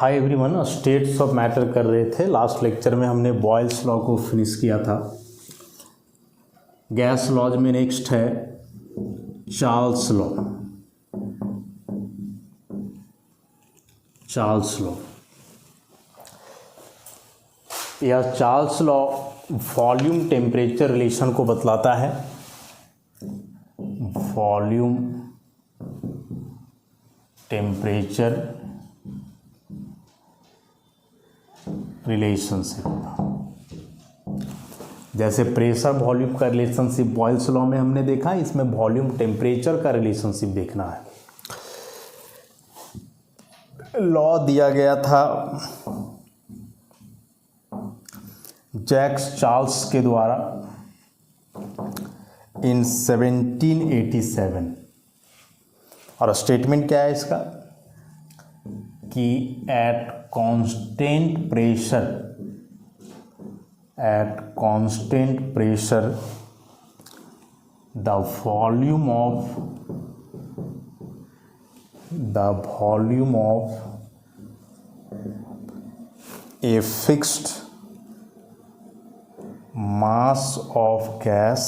Hi everyone, states of matter कर रहे थे। लास्ट लेक्चर में हमने बॉयल्स लॉ को फिनिश किया था। गैस लॉज में नेक्स्ट है चार्ल्स लॉ। चार्ल्स लॉ, यह Charles law volume temperature relation को बतलाता है। वॉल्यूम टेम्परेचर रिलेशनशिप, जैसे प्रेशर वॉल्यूम का रिलेशनशिप बॉयल्स लॉ में हमने देखा, इसमें वॉल्यूम टेम्परेचर का रिलेशनशिप देखना है। लॉ दिया गया था जैक्स चार्ल्स के द्वारा इन 1787, और स्टेटमेंट क्या है इसका कि at constant pressure the volume of a fixed mass of gas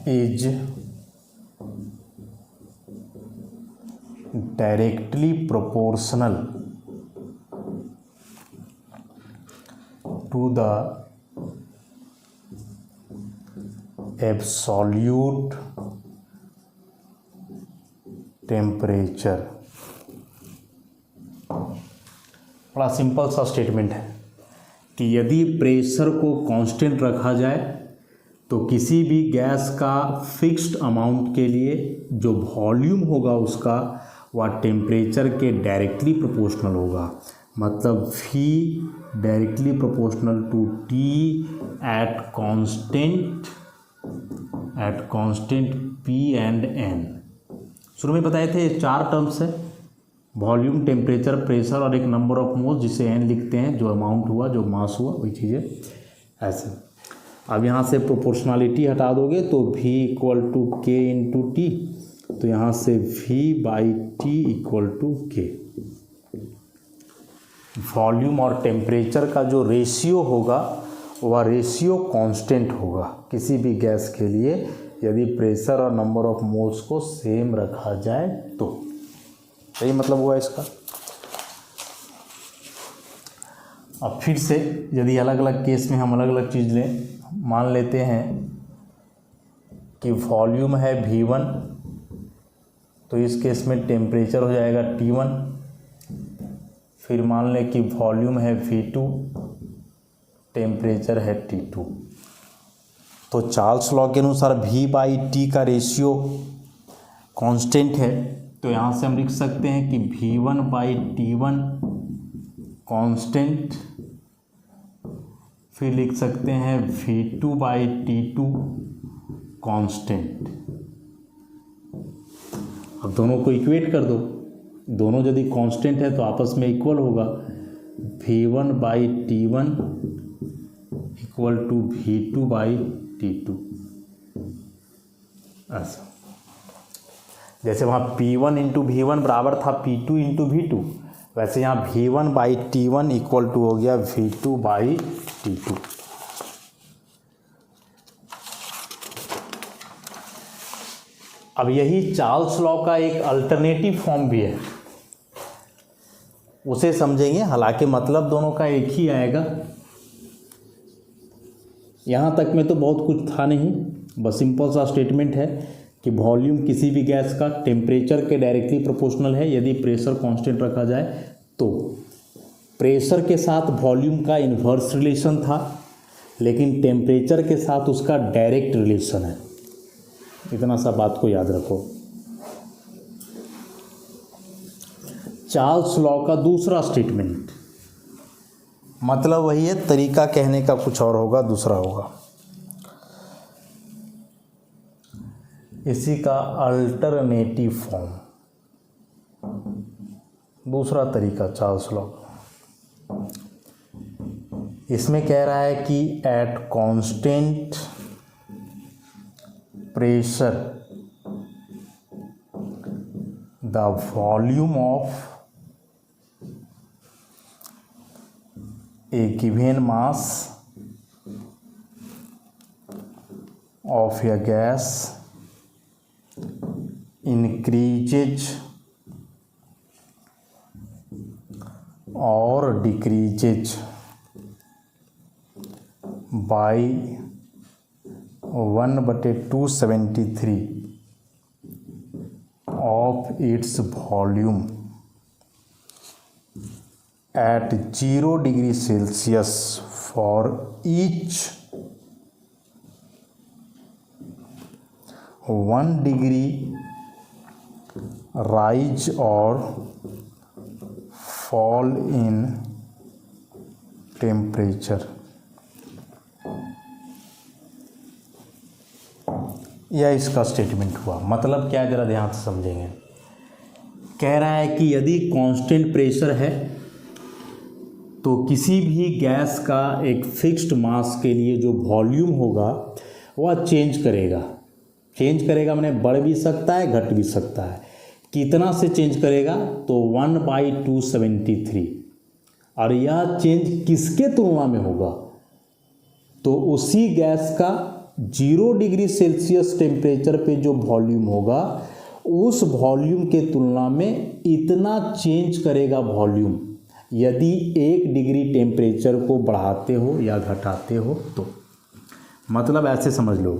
is directly proportional to the absolute temperature। बड़ा सिंपल सा स्टेटमेंट है कि यदि प्रेशर को कांस्टेंट रखा जाए तो किसी भी गैस का फिक्स्ड अमाउंट के लिए जो वॉल्यूम होगा उसका वह टेम्परेचर के डायरेक्टली प्रोपोर्शनल होगा। मतलब V directly proportional to T at constant P and N। शुरू में बताए थे चार टर्म्स है, वॉल्यूम, टेम्परेचर, प्रेशर और एक नंबर ऑफ मोल्स, जिसे N लिखते हैं, जो अमाउंट हुआ, जो मास हुआ, वही चीज़ें ऐसे। अब यहाँ से प्रोपोर्शनलिटी हटा दोगे तो V equal to K into T, तो यहाँ से V by T equal to K। Volume और टेम्परेचर का जो रेशियो होगा वह रेशियो कांस्टेंट होगा किसी भी गैस के लिए, यदि प्रेशर और नंबर ऑफ मोल्स को सेम रखा जाए तो। यही मतलब हुआ इसका। अब फिर से यदि अलग अलग केस में हम अलग अलग चीज़ लें, मान लेते हैं कि वॉल्यूम है V1, तो इस केस में टेम्परेचर हो जाएगा T1। फिर मान लें कि वॉल्यूम है V2, टेम्परेचर है T2। तो चार्ल्स लॉ के अनुसार V बाई T का रेशियो कांस्टेंट है, तो यहाँ से हम लिख सकते हैं कि V1 बाई T1 कांस्टेंट, फिर लिख सकते हैं V2 बाई T2 कांस्टेंट। अब दोनों को इक्वेट कर दो, दोनों यदि कांस्टेंट है तो आपस में इक्वल होगा। V1 by T1 equal to V2 by T2। ऐसा, जैसे वहाँ P1 इंटू V1 बराबर था P2 इंटू V2, वैसे यहाँ V1 by T1 equal to हो गया V2 बाई T2। अब यही चार्ल्स लॉ का एक अल्टरनेटिव फॉर्म भी है, उसे समझेंगे। हालांकि मतलब दोनों का एक ही आएगा। यहाँ तक में तो बहुत कुछ था नहीं, बस सिंपल सा स्टेटमेंट है कि वॉल्यूम किसी भी गैस का टेम्परेचर के डायरेक्टली प्रोपोर्शनल है यदि प्रेशर कांस्टेंट रखा जाए तो। प्रेशर के साथ वॉल्यूम का इन्वर्स रिलेशन था, लेकिन टेम्परेचर के साथ उसका डायरेक्ट रिलेशन है। इतना सा बात को याद रखो। चार्ल्स लॉ का दूसरा स्टेटमेंट, मतलब वही है, तरीका कहने का कुछ और होगा, दूसरा होगा। इसी का अल्टरनेटिव फॉर्म, दूसरा तरीका चार्ल्स लॉ। इसमें कह रहा है कि at constant pressure the volume of A given mass of A gas increases or decreases by 1/273 of its volume at 0 degree Celsius for each 1 degree rise or fall in temperature। यह इसका statement हुआ। मतलब क्या, जरा ध्यान से समझेंगे। कह रहा है कि यदि कांस्टेंट प्रेशर है तो किसी भी गैस का एक फिक्स्ड मास के लिए जो वॉल्यूम होगा वह चेंज करेगा मैंने बढ़ भी सकता है घट भी सकता है। कितना से चेंज करेगा, तो 1/273। और यह चेंज किसके तुलना में होगा, तो उसी गैस का 0 डिग्री सेल्सियस टेम्परेचर पे जो वॉल्यूम होगा उस वॉल्यूम के तुलना में इतना चेंज करेगा वॉल्यूम, यदि 1 डिग्री टेम्परेचर को बढ़ाते हो या घटाते हो तो। मतलब ऐसे समझ लो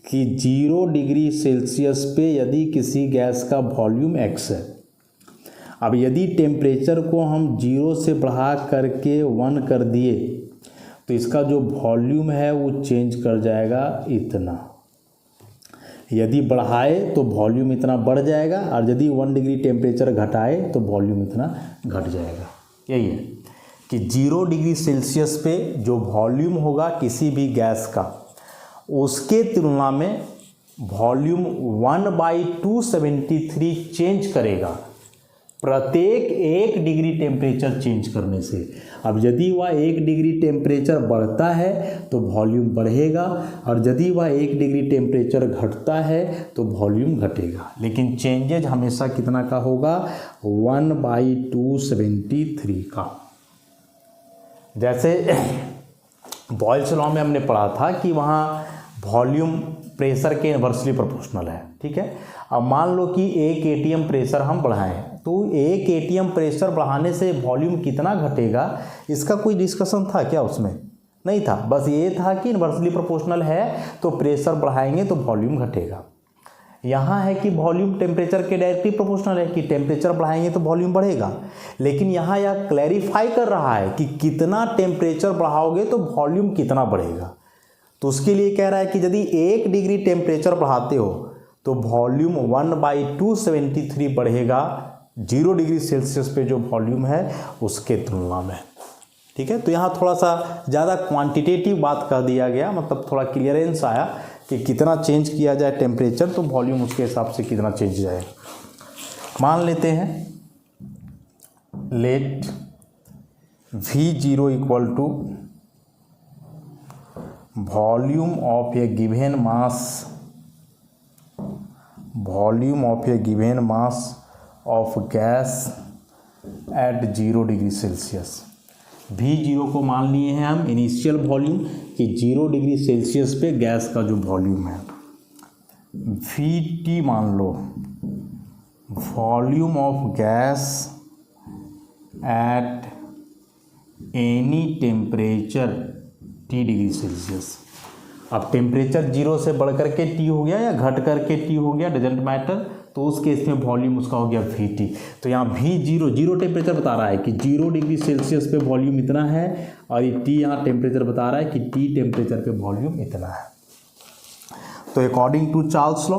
कि 0 डिग्री सेल्सियस पे यदि किसी गैस का वॉल्यूम x है, अब यदि टेम्परेचर को हम 0 से बढ़ा करके 1 कर दिए तो इसका जो वॉल्यूम है वो चेंज कर जाएगा इतना। यदि बढ़ाए तो वॉल्यूम इतना बढ़ जाएगा, और यदि 1 डिग्री टेम्परेचर घटाए तो वॉल्यूम इतना घट जाएगा। यही है कि 0 डिग्री सेल्सियस पे जो वॉल्यूम होगा किसी भी गैस का, उसके तुलना में वॉल्यूम 1/273 चेंज करेगा प्रत्येक 1 डिग्री टेम्परेचर चेंज करने से। अब यदि वह 1 डिग्री टेम्परेचर बढ़ता है तो वॉल्यूम बढ़ेगा, और यदि वह 1 डिग्री टेम्परेचर घटता है तो वॉल्यूम घटेगा। लेकिन चेंजेज हमेशा कितना का होगा, 1/273 का। जैसे बॉयल्स लॉ में हमने पढ़ा था कि वहाँ वॉल्यूम प्रेशर के इन्वर्सली प्रोपोर्शनल है। ठीक है, अब मान लो कि 1 atm प्रेशर हम बढ़ाएं, तो 1 atm प्रेशर बढ़ाने से वॉल्यूम कितना घटेगा, इसका कोई डिस्कशन था क्या उसमें? नहीं था। बस ये था कि इन्वर्सली प्रोपोर्शनल है तो प्रेशर बढ़ाएंगे तो वॉल्यूम घटेगा। यहाँ है कि वॉल्यूम टेम्परेचर के डायरेक्टली प्रोपोर्शनल है कि टेम्परेचर बढ़ाएंगे तो वॉल्यूम बढ़ेगा। लेकिन यहाँ यह क्लैरिफाई कर रहा है कि कितना टेम्परेचर बढ़ाओगे तो वॉल्यूम कितना बढ़ेगा। तो उसके लिए कह रहा है कि यदि 1 डिग्री टेम्परेचर बढ़ाते हो तो वॉल्यूम 1/273 बढ़ेगा 0 डिग्री सेल्सियस पे जो वॉल्यूम है उसके तुलना में। ठीक है, तो यहाँ थोड़ा सा ज़्यादा क्वांटिटेटिव बात कर दिया गया, मतलब थोड़ा क्लियरेंस आया कि कितना चेंज किया जाए टेम्परेचर तो वॉल्यूम उसके हिसाब से कितना चेंज जाएगा। मान लेते हैं let V0 equal to volume of a given mass of gas at 0 degree Celsius. V0 को मान लिए हैं हम इनिशियल वॉल्यूम कि 0 डिग्री सेल्सियस पे गैस का जो वॉल्यूम है। VT मान low volume of gas at any temperature T degree Celsius. अब टेम्परेचर 0 से बढ़ करके T हो गया या घट करके T हो गया, डजेंट मैटर, तो उस केस में वॉल्यूम उसका हो गया VT। तो यहाँ V0 जीरो टेम्परेचर बता रहा है कि 0 डिग्री सेल्सियस पे वॉल्यूम इतना है, और ये T यहाँ टेम्परेचर बता रहा है कि T टेम्परेचर पे वॉल्यूम इतना है। तो अकॉर्डिंग टू चार्ल्स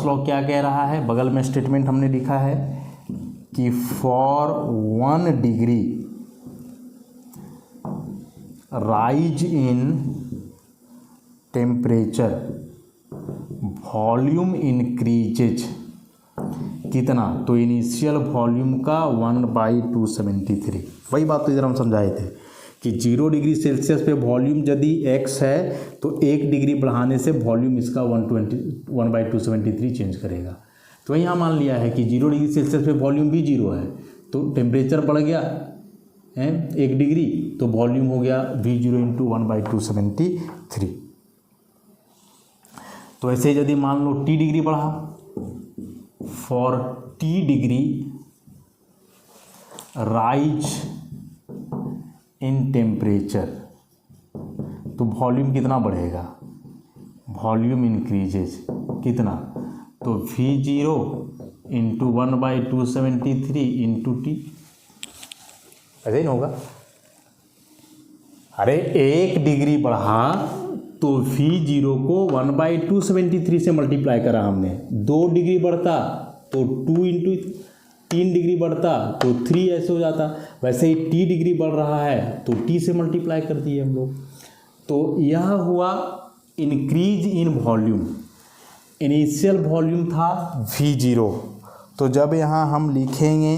लॉ क्या कह रहा है, बगल में स्टेटमेंट हमने लिखा है कि for 1 degree rise in temperature volume increases कितना, तो इनिशियल वॉल्यूम का 1/273। वही बात तो इधर हम समझाए थे कि 0 डिग्री सेल्सियस पे वॉल्यूम यदि x है तो 1 डिग्री बढ़ाने से वॉल्यूम इसका 1/273 चेंज करेगा। तो यहाँ मान लिया है कि 0 डिग्री सेल्सियस पे वॉल्यूम भी 0 है, तो टेम्परेचर बढ़ गया है 1 डिग्री, तो वॉल्यूम हो गया V0 इंटू 1/273। तो ऐसे यदि मान लो T डिग्री बढ़ा, for T degree rise in temperature, तो वॉल्यूम कितना बढ़ेगा, वॉल्यूम इंक्रीजेज कितना, तो V0 इंटू 1/273 इंटू T, ऐसे ही ना होगा। अरे 1 डिग्री बढ़ा तो V0 को 1/273 से मल्टीप्लाई करा हमने, 2 डिग्री बढ़ता तो 2 इंटू 3 डिग्री बढ़ता तो 3 ऐसे हो जाता। वैसे ही T डिग्री बढ़ रहा है तो T से मल्टीप्लाई कर दिए हम लोग। तो यह हुआ increase in volume. Initial volume था V0, तो जब यहाँ हम लिखेंगे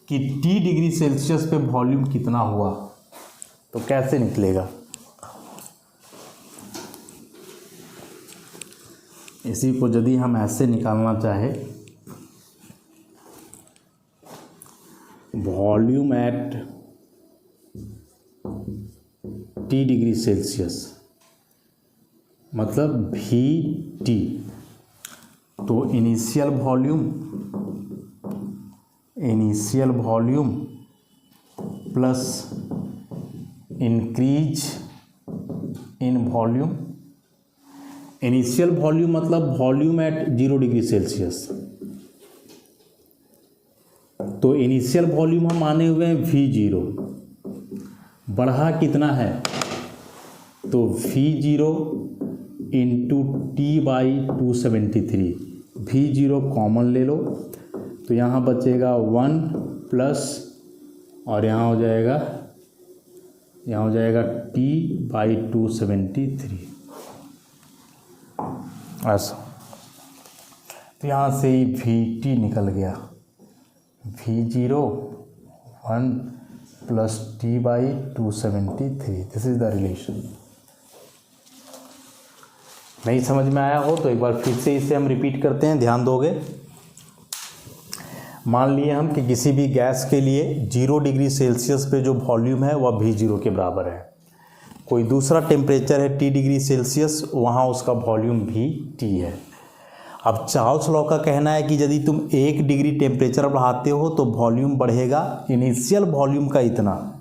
कि T डिग्री सेल्सियस पे वॉल्यूम कितना हुआ तो कैसे निकलेगा, इसी को यदि हम ऐसे निकालना चाहे, volume at T degree Celsius मतलब VT, तो initial volume plus increase in volume. Initial volume मतलब वॉल्यूम एट 0 डिग्री सेल्सियस, तो इनिशियल वॉल्यूम हम माने हुए हैं V0, बढ़ा कितना है, तो V0 into T/273, V0 common ले लो तो यहाँ बचेगा 1 प्लस और यहाँ हो जाएगा T/273 ऐसा। तो यहाँ से ही VT निकल गया, V0 1 plus T/273, this is the relation. नहीं समझ में आया हो तो एक बार फिर से इसे हम रिपीट करते हैं, ध्यान दोगे। मान लिए हम कि किसी भी गैस के लिए 0 डिग्री सेल्सियस पे जो वॉल्यूम है वह V0 के बराबर है। कोई दूसरा टेम्परेचर है T डिग्री सेल्सियस, वहाँ उसका वॉल्यूम भी T है। अब चार्ल्स लॉ का कहना है कि यदि तुम 1 डिग्री टेम्परेचर बढ़ाते हो तो वॉल्यूम बढ़ेगा इनिशियल वॉल्यूम का इतना।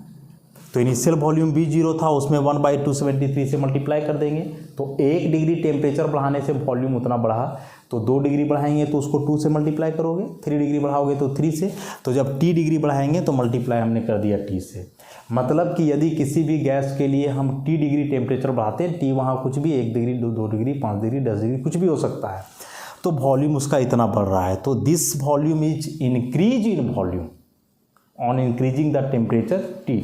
तो इनिशियल वॉल्यूम V0 था, उसमें 1/273 से मल्टीप्लाई कर देंगे, तो 1 डिग्री टेम्परेचर बढ़ाने से वॉल्यूम उतना बढ़ा। तो 2 डिग्री बढ़ाएंगे तो उसको 2 से मल्टीप्लाई करोगे, 3 डिग्री बढ़ाओगे तो 3 से, तो जब T डिग्री बढ़ाएंगे तो मल्टीप्लाई हमने कर दिया T से। मतलब कि यदि किसी भी गैस के लिए हम T डिग्री टेम्परेचर बढ़ाते हैं, T वहाँ कुछ भी 1 डिग्री 2 डिग्री 5 डिग्री 10 डिग्री कुछ भी हो सकता है, तो वॉल्यूम उसका इतना बढ़ रहा है। तो this volume is increase in volume on increasing the temperature T।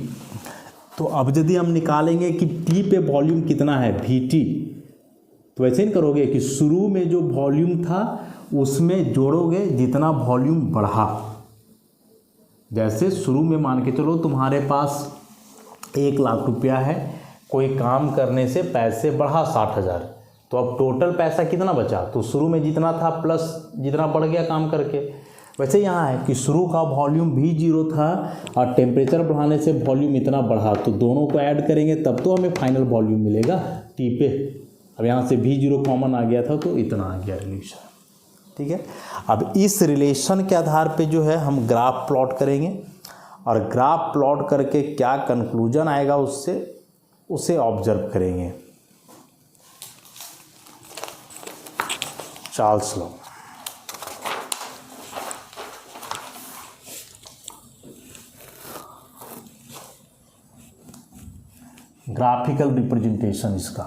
तो अब यदि हम निकालेंगे कि T पे वॉल्यूम कितना है VT, तो ऐसे ही करोगे कि शुरू में जो वॉल्यूम था उसमें जोड़ोगे जितना वॉल्यूम बढ़ा। जैसे शुरू में मान के चलो तुम्हारे पास 1 लाख रुपया है, कोई काम करने से पैसे बढ़ा 60,000, तो अब टोटल पैसा कितना बचा, तो शुरू में जितना था प्लस जितना बढ़ गया काम करके। वैसे यहाँ है कि शुरू का वॉल्यूम V0 था और टेम्परेचर बढ़ाने से वॉल्यूम इतना बढ़ा, तो दोनों को ऐड करेंगे तब तो हमें फाइनल वॉल्यूम मिलेगा T पे। अब यहाँ से V0 कॉमन आ गया था तो इतना आ गया रिलेशन, ठीक है। अब इस रिलेशन के आधार पे जो है हम ग्राफ प्लॉट करेंगे, और ग्राफ प्लॉट करके क्या कंक्लूजन आएगा उसे ऑब्जर्व करेंगे। Charles law. ग्राफिकल रिप्रेजेंटेशन इसका,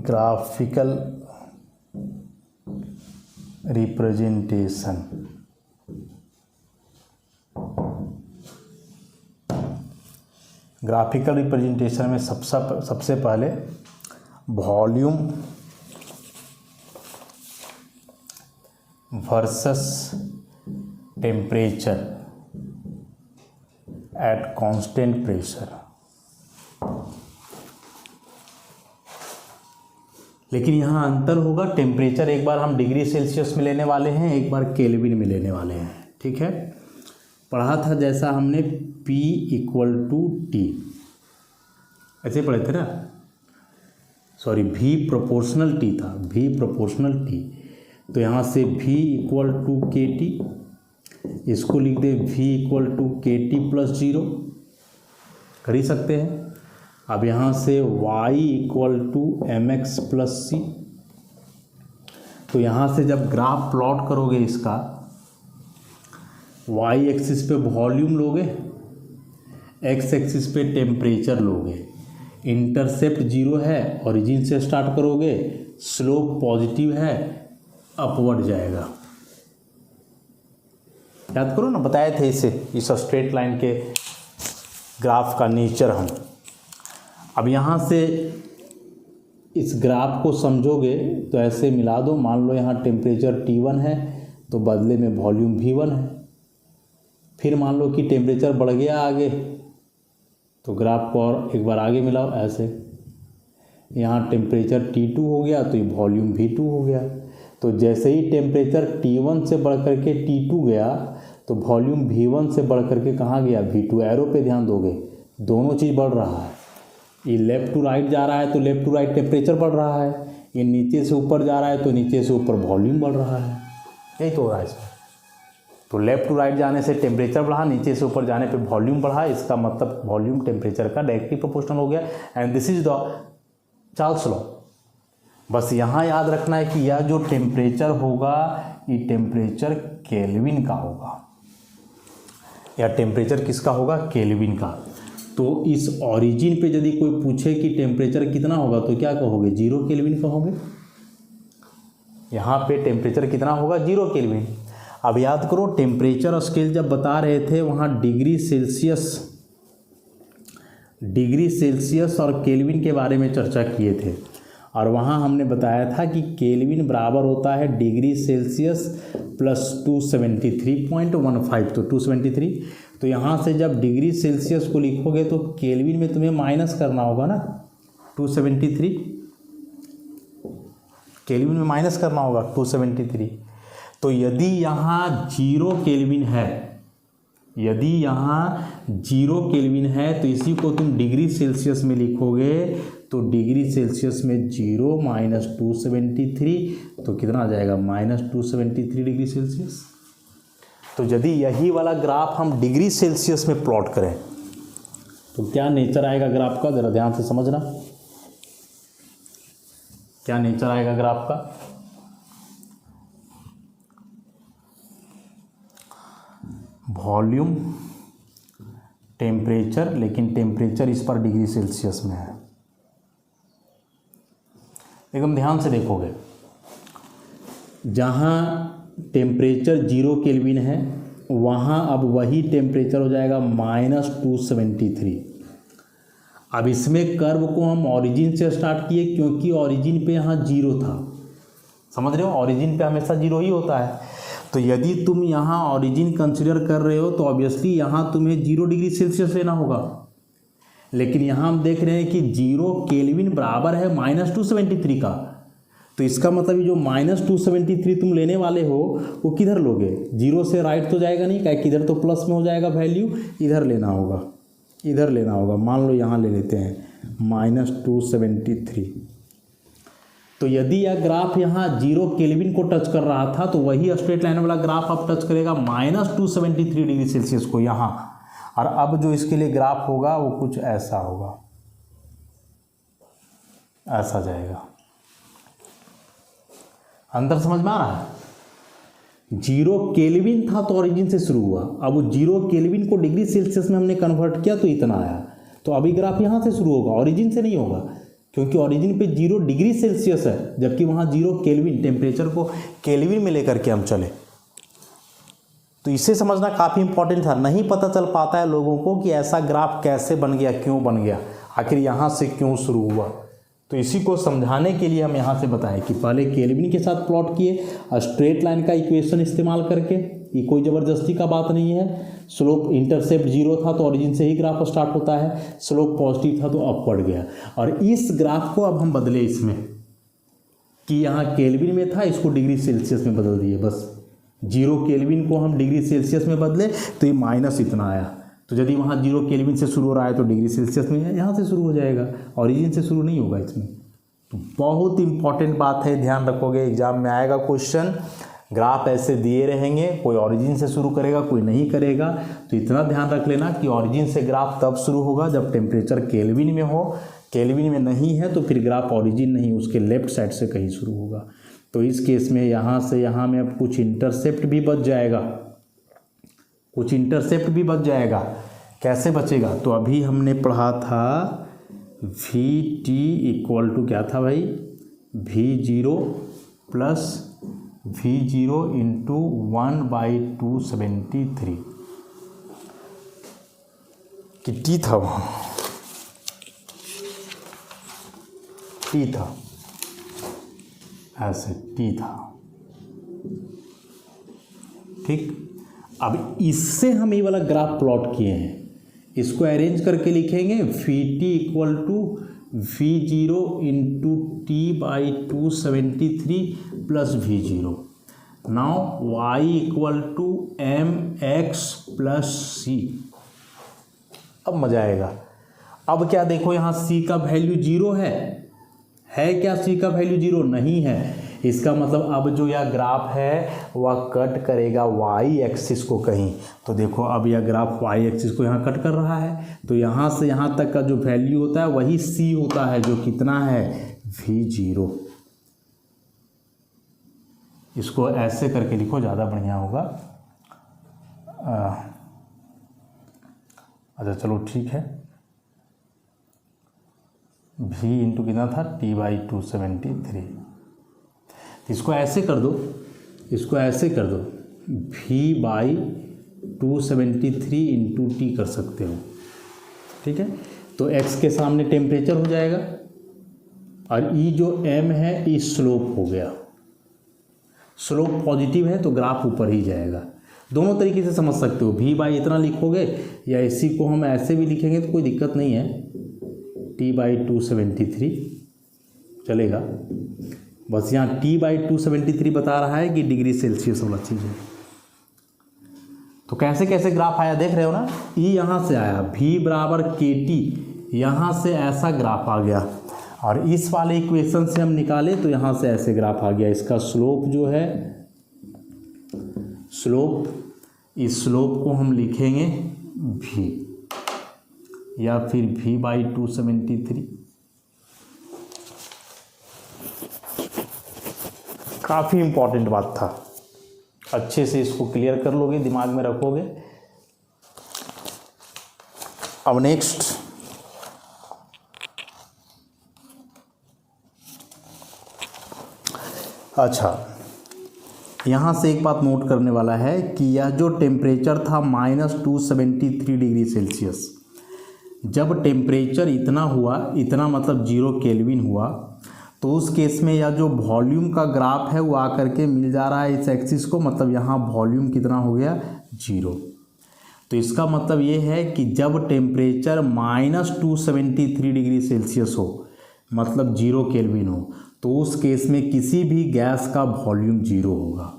ग्राफिकल रिप्रेजेंटेशन। ग्राफिकल रिप्रेजेंटेशन में सबसे पहले versus temperature at constant pressure. लेकिन यहाँ अंतर होगा, टेम्परेचर एक बार हम डिग्री सेल्सियस में लेने वाले हैं, एक बार केल्विन में लेने वाले हैं। ठीक है, पढ़ा था जैसा हमने P = T, ऐसे पढ़े थे ना, सॉरी V प्रोपोर्शनल T था, V प्रोपोर्शनल T। तो यहाँ से V = KT, इसको लिख दे V = KT + 0, कर ही सकते हैं। अब यहाँ से y = mx + c। तो यहाँ से जब ग्राफ प्लॉट करोगे इसका, y एक्सिस पे वॉल्यूम लोगे, x एक्सिस पे टेम्परेचर लोगे, इंटरसेप्ट 0 है, ओरिजिन से स्टार्ट करोगे, स्लोप पॉजिटिव है, अपवर्ड जाएगा। याद करो ना, बताए थे इसे, इस स्ट्रेट लाइन के ग्राफ का नेचर हम। अब यहाँ से इस ग्राफ को समझोगे तो ऐसे मिला दो, मान लो यहाँ टेम्परेचर T1 है तो बदले में वॉल्यूम V1 है। फिर मान लो कि टेम्परेचर बढ़ गया आगे, तो ग्राफ को और एक बार आगे मिलाओ ऐसे, यहाँ टेम्परेचर T2 हो गया तो ये वॉल्यूम V2 हो गया। तो जैसे ही टेम्परेचर T1 से बढ़ करके T2 गया तो वॉल्यूम V1 से बढ़ करके कहाँ गया, V2। एरो पे ध्यान दोगे, दोनों चीज़ बढ़ रहा है, ये लेफ़्ट टू राइट जा रहा है तो लेफ़्ट टू राइट टेम्परेचर बढ़ रहा है, ये नीचे से ऊपर जा रहा है तो नीचे से ऊपर वॉल्यूम बढ़ रहा है। यही तो हो रहा है इसमें। तो लेफ़्ट टू राइट जाने से टेम्परेचर बढ़ा, नीचे से ऊपर जाने पे वॉल्यूम बढ़ा, इसका मतलब वॉल्यूम टेम्परेचर का डायरेक्टली प्रोपोर्शनल हो गया। And this is the Charles law. बस यहाँ याद रखना है कि यह जो टेम्परेचर होगा ये टेम्परेचर केल्विन का होगा, या टेम्परेचर किसका होगा, केल्विन का। तो इस ओरिजिन पे यदि कोई पूछे कि टेम्परेचर कितना होगा तो क्या कहोगे, 0 केल्विन कहोगे। यहाँ पे टेम्परेचर कितना होगा, 0 केल्विन। अब याद करो, टेम्परेचर स्केल जब बता रहे थे वहाँ डिग्री सेल्सियस और केल्विन के बारे में चर्चा किए थे, और वहाँ हमने बताया था कि केल्विन बराबर होता है डिग्री सेल्सियस + 273.15, तो 273। तो यहाँ से जब डिग्री सेल्सियस को लिखोगे तो केल्विन में तुम्हें माइनस करना होगा ना, 273 केल्विन में माइनस करना होगा 273। तो यदि यहाँ 0 केल्विन है, यदि यहाँ 0 केल्विन है तो इसी को तुम डिग्री सेल्सियस में लिखोगे, तो डिग्री सेल्सियस में 0 - 273 तो कितना आ जाएगा, -273 डिग्री सेल्सियस। तो यदि यही वाला ग्राफ हम डिग्री सेल्सियस में प्लॉट करें तो क्या नेचर आएगा ग्राफ का, ज़रा ध्यान से समझना, क्या नेचर आएगा ग्राफ का। वॉल्यूम, टेम्परेचर, लेकिन टेम्परेचर इस पर डिग्री सेल्सियस में है। एकदम ध्यान से देखोगे, जहाँ टेम्परेचर 0 केल्विन है वहाँ अब वही टेम्परेचर हो जाएगा -273। अब इसमें कर्व को हम ओरिजिन से स्टार्ट किए क्योंकि ओरिजिन पे यहाँ 0 था, समझ रहे हो, ओरिजिन पे हमेशा 0 ही होता है। तो यदि तुम यहाँ ओरिजिन कंसिडर कर रहे हो तो ऑब्वियसली यहाँ तुम्हें 0 डिग्री सेल्सियस लेना होगा, लेकिन यहाँ हम देख रहे हैं कि 0 केल्विन बराबर है -273 का। तो इसका मतलब ये जो -273 तुम लेने वाले हो वो किधर लोगे, 0 से राइट तो जाएगा नहीं, क्या किधर तो प्लस में हो जाएगा वैल्यू, इधर लेना होगा, इधर लेना होगा। मान लो यहाँ ले लेते हैं -273। तो यदि यह ग्राफ यहाँ 0 केल्विन को टच कर रहा था तो वही स्ट्रेट लाइन वाला ग्राफ अब टच करेगा -273 डिग्री सेल्सियस को यहाँ, और अब जो इसके लिए ग्राफ होगा वो कुछ ऐसा होगा, ऐसा जाएगा। अंतर समझ में आ रहा है। 0 केल्विन था तो ओरिजिन से शुरू हुआ, अब 0 केल्विन को डिग्री सेल्सियस में हमने कन्वर्ट किया तो इतना आया। तो अभी ग्राफ यहाँ से शुरू होगा, ओरिजिन से नहीं होगा, क्योंकि ओरिजिन पे 0 डिग्री सेल्सियस है, जबकि वहाँ 0 केल्विन, टेम्परेचर को केल्विन में लेकर के हम चले। तो इसे समझना काफ़ी इंपॉर्टेंट था। नहीं पता चल पाता है लोगों को कि ऐसा ग्राफ कैसे बन गया, क्यों बन गया, आखिर यहाँ से क्यों शुरू हुआ। तो इसी को समझाने के लिए हम यहाँ से बताएं कि पहले केल्विन के साथ प्लॉट किए, स्ट्रेट लाइन का इक्वेशन इस्तेमाल करके, ये कोई ज़बरदस्ती का बात नहीं है। स्लोप इंटरसेप्ट 0 था तो ओरिजिन से ही ग्राफ स्टार्ट होता है, स्लोप पॉजिटिव था तो अपवर्ड गया। और इस ग्राफ को अब हम बदले इसमें कि यहाँ केल्विन में था, इसको डिग्री सेल्सियस में बदल दिए। बस 0 केल्विन को हम डिग्री सेल्सियस में बदले तो ये माइनस इतना आया। तो यदि वहाँ 0 केल्विन से शुरू हो रहा है तो डिग्री सेल्सियस में है, यहाँ से शुरू हो जाएगा, ओरिजिन से शुरू नहीं होगा इसमें। तो बहुत इंपॉर्टेंट बात है, ध्यान रखोगे, एग्जाम में आएगा क्वेश्चन। ग्राफ ऐसे दिए रहेंगे, कोई ओरिजिन से शुरू करेगा, कोई नहीं करेगा। तो इतना ध्यान रख लेना कि ओरिजिन से ग्राफ तब शुरू होगा जब टेम्परेचर केल्विन में हो, केल्विन में नहीं है तो फिर ग्राफ ओरिजिन नहीं, उसके लेफ्ट साइड से कहीं शुरू होगा। तो इस केस में यहाँ से यहाँ में अब कुछ इंटरसेप्ट भी बच जाएगा, कुछ इंटरसेप्ट भी बच जाएगा। कैसे बचेगा? तो अभी हमने पढ़ा था वी टी इक्वल टू क्या था भाई, V0 प्लस V0 इंटू 1/273 कि टी था, वहाँ टी था, ऐसे टी था। ठीक, अब इससे हम ये वाला ग्राफ प्लॉट किए हैं, इसको अरेंज करके लिखेंगे Vt equal to V0 into T/273 plus V0। Now y equal to mx plus c। अब मजा आएगा। अब क्या देखो, यहाँ c का वैल्यू 0 है क्या? c का वैल्यू 0 नहीं है। इसका मतलब अब जो यह ग्राफ है वह कट करेगा y एक्सिस को कहीं। तो देखो अब यह ग्राफ y एक्सिस को यहाँ कट कर रहा है, तो यहाँ से यहाँ तक का जो वैल्यू होता है वही c होता है, जो कितना है V0। इसको ऐसे करके लिखो, ज़्यादा बढ़िया होगा। अच्छा चलो ठीक है, v इंटू कितना था T/273। इसको ऐसे कर दो, इसको ऐसे कर दो, V/273 इंटू टी कर सकते हो। ठीक है, तो x के सामने टेम्परेचर हो जाएगा और ई जो m है ई स्लोप हो गया। स्लोप पॉजिटिव है तो ग्राफ ऊपर ही जाएगा। दोनों तरीके से समझ सकते हो, V इतना लिखोगे या इसी को हम ऐसे भी लिखेंगे तो कोई दिक्कत नहीं है, T/273 चलेगा। बस यहाँ T/273 बता रहा है कि डिग्री सेल्सियस वाला चीज़ है। तो कैसे कैसे ग्राफ आया देख रहे हो ना, E यहाँ से आया, V बराबर KT, यहाँ से ऐसा ग्राफ आ गया, और इस वाले इक्वेशन से हम निकाले तो यहाँ से ऐसे ग्राफ आ गया। इसका स्लोप जो है, स्लोप, इस स्लोप को हम लिखेंगे V या फिर V/273। काफ़ी इम्पॉर्टेंट बात था, अच्छे से इसको क्लियर कर लोगे, दिमाग में रखोगे। अब नेक्स्ट, अच्छा यहाँ से एक बात नोट करने वाला है कि यह जो टेम्परेचर था -273 डिग्री सेल्सियस, जब टेम्परेचर इतना हुआ, इतना मतलब 0 केल्विन हुआ, तो उस केस में यह जो वॉल्यूम का ग्राफ है वो आकर के मिल जा रहा है इस एक्सिस को, मतलब यहाँ वॉल्यूम कितना हो गया 0। तो इसका मतलब ये है कि जब टेम्परेचर -273 डिग्री सेल्सियस हो, मतलब 0 केल्विन हो, तो उस केस में किसी भी गैस का वॉल्यूम 0 होगा।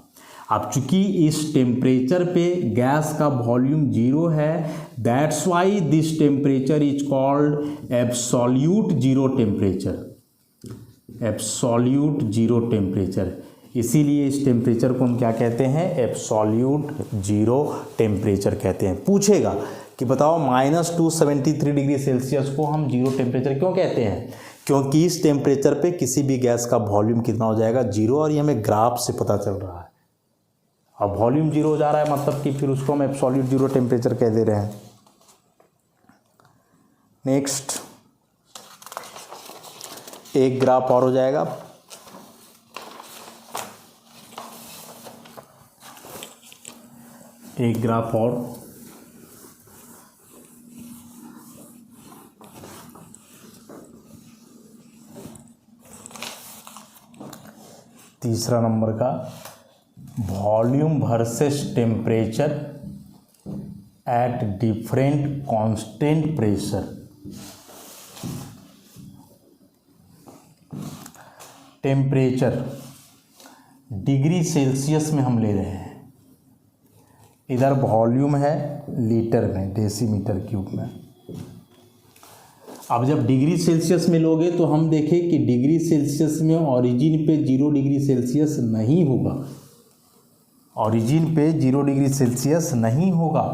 अब चूंकि इस टेम्परेचर पे गैस का वॉल्यूम 0 है, that's why this temperature is called absolute zero temperature, absolute zero temperature. इसीलिए इस टेम्परेचर को हम क्या कहते हैं, एब्सोल्यूट जीरो टेम्परेचर कहते हैं। पूछेगा कि बताओ -273 डिग्री सेल्सियस को हम जीरो टेम्परेचर क्यों कहते हैं? क्योंकि इस टेम्परेचर पे किसी भी गैस का वॉल्यूम कितना हो जाएगा 0, और ये हमें ग्राफ से पता चल रहा है। अब वॉल्यूम 0 हो जा रहा है, मतलब कि फिर उसको हम एब्सोल्यूट जीरो टेम्परेचर कह दे रहे हैं। नेक्स्ट एक ग्राफ और हो जाएगा, एक ग्राफ और। तीसरा नंबर का volume versus temperature at different constant pressure. Temperature degree Celsius में हम ले रहे हैं, इधर वॉल्यूम है लीटर में, डेसीमीटर क्यूब में। अब जब डिग्री सेल्सियस में लोगे तो हम देखें कि डिग्री सेल्सियस में ओरिजिन पे 0 डिग्री सेल्सियस नहीं होगा, ओरिजिन पे 0 डिग्री सेल्सियस नहीं होगा,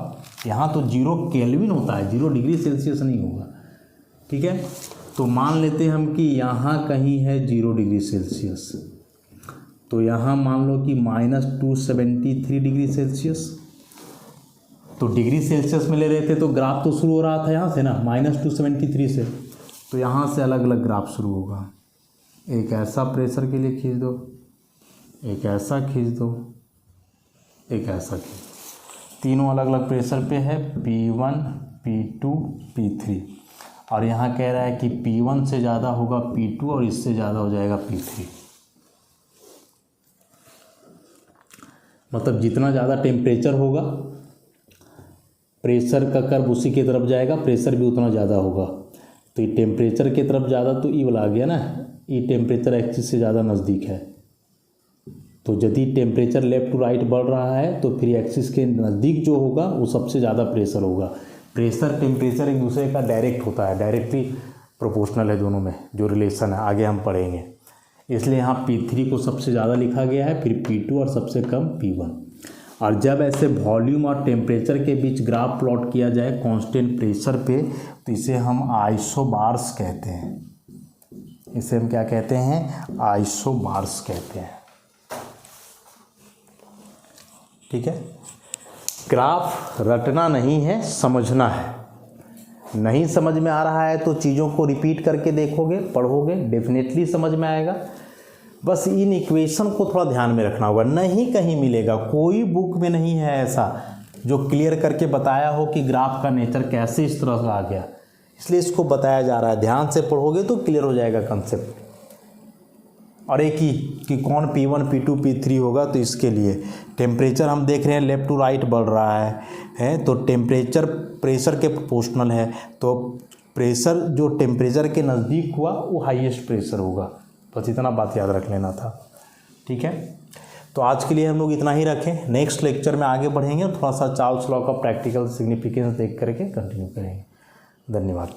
यहाँ तो 0 केल्विन होता है, 0 डिग्री सेल्सियस नहीं होगा। ठीक है, तो मान लेते हैं हम कि यहाँ कहीं है 0 डिग्री सेल्सियस, तो यहाँ मान लो कि -273 डिग्री सेल्सियस। तो डिग्री सेल्सियस में ले रहे थे तो ग्राफ तो शुरू हो रहा था यहाँ से ना, -273 से, तो यहाँ से अलग अलग ग्राफ शुरू होगा। एक ऐसा प्रेशर के लिए खींच दो, एक ऐसा खींच दो, एक ऐसा खींच, तीनों अलग अलग प्रेशर पे है, P1 P2 P3, और यहाँ कह रहा है कि P1 से ज़्यादा होगा P2 और इससे ज़्यादा हो जाएगा P3। मतलब जितना ज़्यादा टेम्परेचर होगा प्रेशर का कर्व उसी की तरफ जाएगा, प्रेशर भी उतना ज़्यादा होगा। तो ये टेम्परेचर की तरफ ज़्यादा, तो ई वाला आ गया ना, ये टेम्परेचर एक्सिस से ज़्यादा नज़दीक है। तो यदि टेम्परेचर लेफ्ट टू राइट बढ़ रहा है तो फिर एक्सिस के नज़दीक जो होगा वो सबसे ज़्यादा प्रेशर होगा। प्रेशर टेम्परेचर एक दूसरे का डायरेक्ट होता है, डायरेक्टली प्रोपोर्शनल है दोनों में जो रिलेशन है, आगे हम पढ़ेंगे। इसलिए यहाँ P3 को सबसे ज़्यादा लिखा गया है, फिर P2 और सबसे कम P1। और जब ऐसे वॉल्यूम और टेम्परेचर के बीच ग्राफ प्लॉट किया जाए कांस्टेंट प्रेशर पे, तो इसे हम आइसोबार्स कहते हैं। इसे हम क्या कहते हैं? आइसोबार्स कहते हैं। ठीक है, ग्राफ रटना नहीं है, समझना है। नहीं समझ में आ रहा है तो चीज़ों को रिपीट करके देखोगे, पढ़ोगे, डेफिनेटली समझ में आएगा। बस इन इक्वेशन को थोड़ा ध्यान में रखना होगा, नहीं कहीं मिलेगा, कोई बुक में नहीं है ऐसा जो क्लियर करके बताया हो कि ग्राफ का नेचर कैसे इस तरह से आ गया। इसलिए इसको बताया जा रहा है, ध्यान से पढ़ोगे तो क्लियर हो जाएगा कंसेप्ट। और एक ही कि कौन P1 P2 P3 होगा, तो इसके लिए टेम्परेचर हम देख रहे हैं लेफ़्ट टू राइट बढ़ रहा है तो टेम्परेचर प्रेशर के प्रोपोर्शनल है, तो प्रेशर जो टेम्परेचर के नज़दीक हुआ वो हाईएस्ट प्रेशर होगा। बस इतना बात याद रख लेना था। ठीक है, तो आज के लिए हम लोग इतना ही रखें। नेक्स्ट लेक्चर में आगे बढ़ेंगे और थोड़ा सा चार्ल्स लॉ का प्रैक्टिकल सिग्निफिकेंस देख करके कंटिन्यू करेंगे। धन्यवाद।